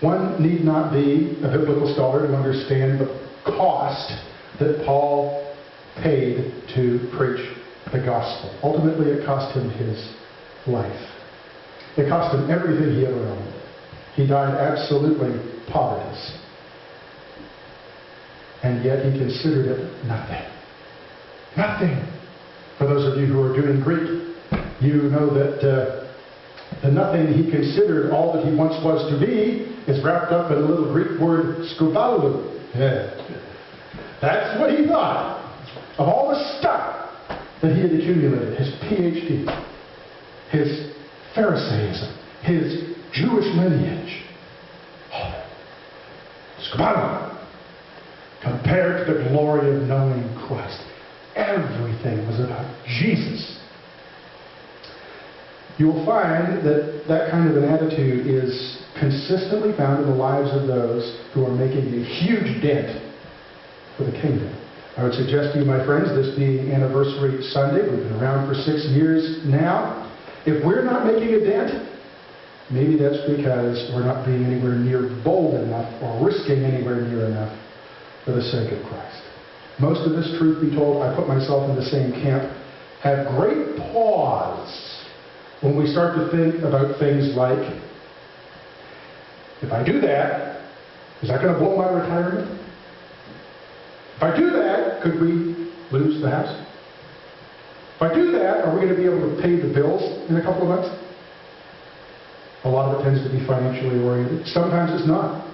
One need not be a biblical scholar to understand the cost that Paul paid to preach the gospel. Ultimately, it cost him his life. It cost him everything he ever owned. He died absolutely poverty. And yet he considered it nothing. Nothing. For those of you who are doing Greek, you know that the nothing he considered all that he once was to be is wrapped up in a little Greek word, skoubalou. Yeah. That's what he thought of all the stuff that he had accumulated. His PhD, his Pharisaism, his Jewish lineage. Oh, skoubalou. Compared to the glory of knowing Christ. Everything was about Jesus. You will find that that kind of an attitude is consistently found in the lives of those who are making a huge dent for the kingdom. I would suggest to you, my friends, this being Anniversary Sunday, we've been around for 6 years now. If we're not making a dent, maybe that's because we're not being anywhere near bold enough or risking anywhere near enough for the sake of Christ. Most of this, truth be told, I put myself in the same camp, have great pause when we start to think about things like, if I do that, is that going to blow my retirement? If I do that, could we lose the house? If I do that, are we going to be able to pay the bills in a couple of months? A lot of it tends to be financially oriented. Sometimes it's not.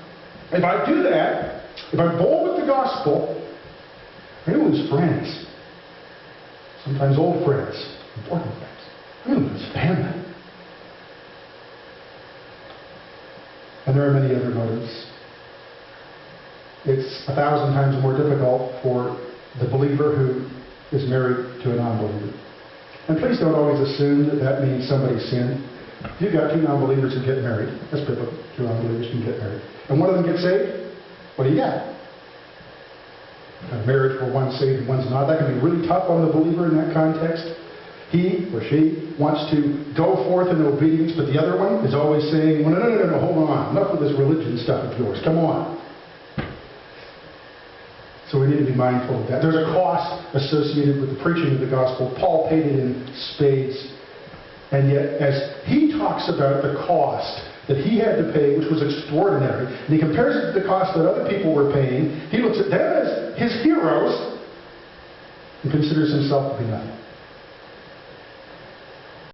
If I do that, if I'm bold with the gospel, I'm going to lose friends. Sometimes old friends, important friends. I'm going to lose family. And there are many other motives. It's 1,000 times more difficult for the believer who is married to a non-believer. And please don't always assume that that means somebody sinned. If you've got 2 non-believers who get married, that's biblical. 2 non-believers can get married. And one of them gets saved, what do you got? A marriage where one's saved and one's not. That can be really tough on the believer in that context. He or she wants to go forth in obedience, but the other one is always saying, well, no, hold on. Enough with this religion stuff of yours. Come on. So we need to be mindful of that. There's a cost associated with the preaching of the gospel. Paul paid it in spades. And yet, as he talks about the cost that he had to pay, which was extraordinary, and he compares it to the cost that other people were paying, he looks at them as his heroes and considers himself to be nothing.